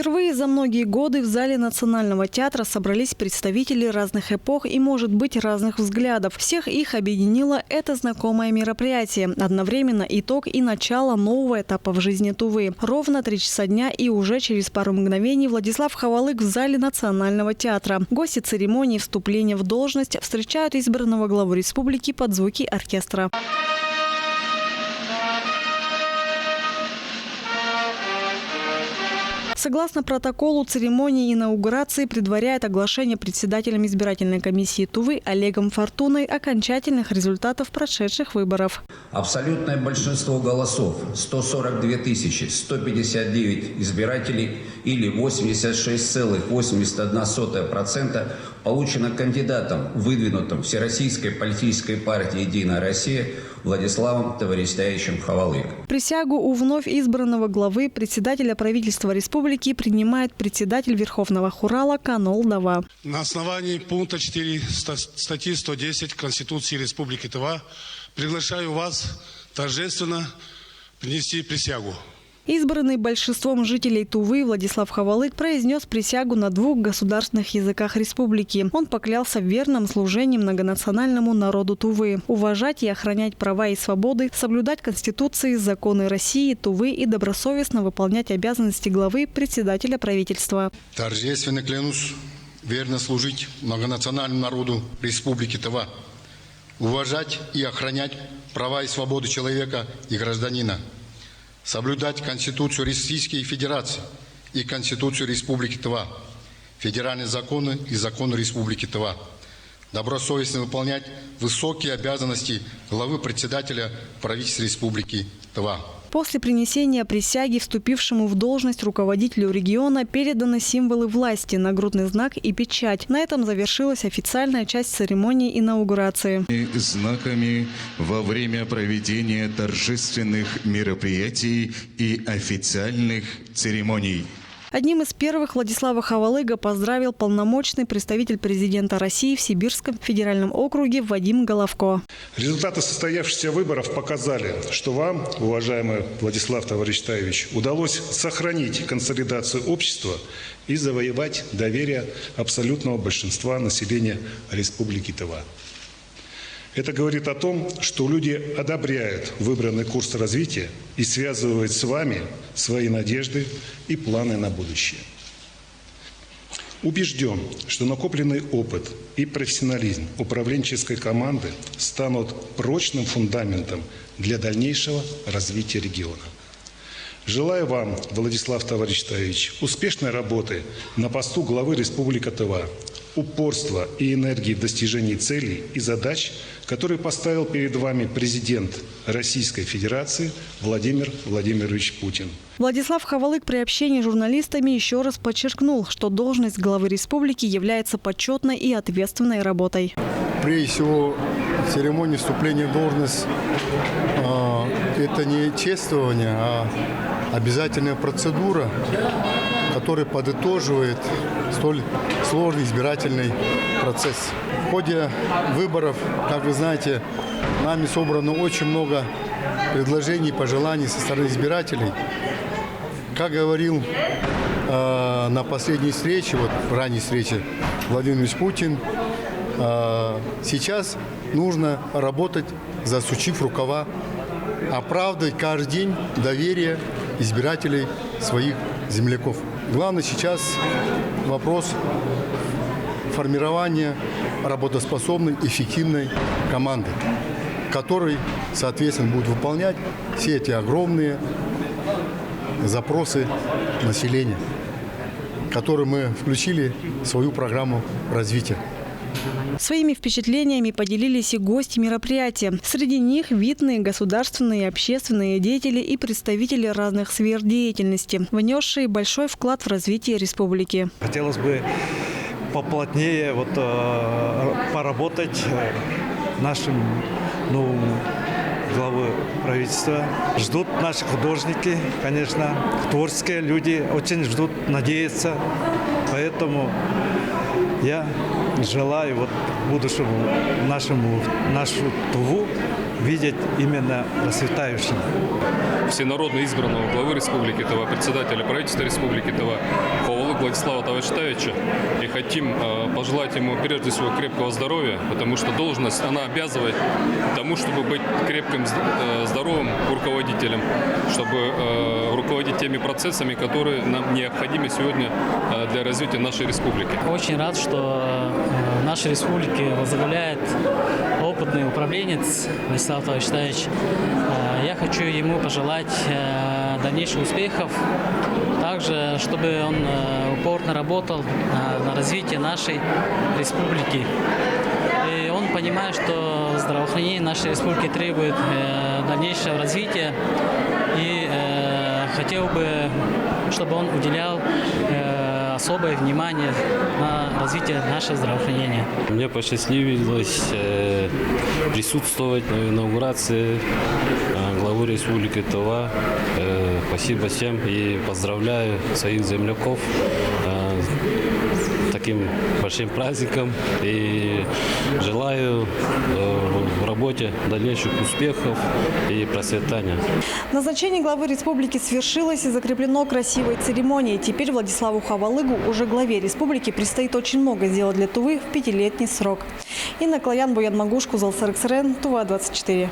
Впервые за многие годы в зале Национального театра собрались представители разных эпох и, может быть, разных взглядов. Всех их объединило это знакомое мероприятие. Одновременно итог и начало нового этапа в жизни Тувы. Ровно 3 часа дня и уже через пару мгновений Владислав Хавалык в зале Национального театра. Гости церемонии вступления в должность встречают избранного главу республики под звуки оркестра. Согласно протоколу церемонии инаугурации предваряет оглашение председателем избирательной комиссии Тувы Олегом Фортуной окончательных результатов прошедших выборов. Абсолютное большинство голосов – 142 159 избирателей или 86,81% получено кандидатом, выдвинутым Всероссийской политической партии «Единая Россия» Владиславом Таварistayevичем Хавалык. Присягу у вновь избранного главы председателя правительства республики принимает председатель Верховного Хурала Канол Дава. На основании пункта 4 статьи 110 Конституции Республики Тыва приглашаю вас торжественно принести присягу. Избранный большинством жителей Тувы Владислав Хавалык произнес присягу на 2 государственных языках республики. Он поклялся в верном служении многонациональному народу Тувы, уважать и охранять права и свободы, соблюдать Конституции, законы России, Тувы и добросовестно выполнять обязанности главы председателя правительства. Торжественно клянусь верно служить многонациональному народу Республики Тыва, уважать и охранять права и свободы человека и гражданина, соблюдать Конституцию Российской Федерации и Конституцию Республики Тыва, федеральные законы и законы Республики Тыва, добросовестно выполнять высокие обязанности главы председателя правительства Республики Тыва. После принесения присяги вступившему в должность руководителю региона переданы символы власти, нагрудный знак и печать. На этом завершилась официальная часть церемонии инаугурации. Знаками во время проведения торжественных мероприятий и официальных церемоний. Одним из первых Владислава Хавалыга поздравил полномочный представитель президента России в Сибирском федеральном округе Вадим Головко. Результаты состоявшихся выборов показали, что вам, уважаемый Владислав Таварistayevich, удалось сохранить консолидацию общества и завоевать доверие абсолютного большинства населения Республики Тыва. Это говорит о том, что люди одобряют выбранный курс развития и связывают с вами свои надежды и планы на будущее. Убежден, что накопленный опыт и профессионализм управленческой команды станут прочным фундаментом для дальнейшего развития региона. Желаю вам, Владислав Таварistayevich, успешной работы на посту главы Республики Тыва, упорства и энергии в достижении целей и задач, которые поставил перед вами президент Российской Федерации Владимир Владимирович Путин. Владислав Хавалык при общении с журналистами еще раз подчеркнул, что должность главы республики является почетной и ответственной работой. Прежде всего, церемония вступления в должность это не чествование, а обязательная процедура, которая подытоживает столь сложный избирательный процесс. В ходе выборов, как вы знаете, нами собрано очень много предложений и пожеланий со стороны избирателей. Как говорил на последней встрече, ранней встрече Владимир Владимирович Путин, сейчас нужно работать, засучив рукава, оправдывать каждый день доверие избирателей своих земляков. Главное сейчас вопрос формирования работоспособной, эффективной команды, которая, соответственно, будет выполнять все эти огромные запросы населения, которые мы включили в свою программу развития. Своими впечатлениями поделились и гости мероприятия. Среди них видные государственные и общественные деятели и представители разных сфер деятельности, внесшие большой вклад в развитие республики. Хотелось бы поплотнее поработать нашим главы правительства. Ждут наши художники, конечно, творческие люди очень ждут, надеются. Поэтому я желаю будущему нашу Туву видеть именно процветающим. Всенародно избранного главы Республики Тыва, председателя правительства Республики Тыва Ховалык Владислава Таваштаевича. И хотим пожелать ему прежде всего крепкого здоровья, потому что должность, она обязывает тому, чтобы быть крепким, здоровым руководителем, чтобы руководить теми процессами, которые нам необходимы сегодня для развития нашей республики. Очень рад, что в нашей республике возглавляет опытный управленец Владислав Таваштаевич. Я хочу ему пожелать дальнейших успехов, также чтобы он упорно работал на развитие нашей республики. И он понимает, что здравоохранение нашей республики требует дальнейшего развития, и хотел бы, чтобы он уделял особое внимание на развитие нашего здравоохранения. Мне посчастливилось присутствовать на инаугурации главы Республики Тыва. Спасибо всем и поздравляю своих земляков с таким большим праздником и желаю в работе дальнейших успехов и процветания. Назначение главы республики свершилось и закреплено красивой церемонией. Теперь Владиславу Ховалыгу, уже главе республики, предстоит очень много сделать для Тувы в 5-летний срок. Инна Клоян, Буян Магушку, Залсарексрен, Тува 24.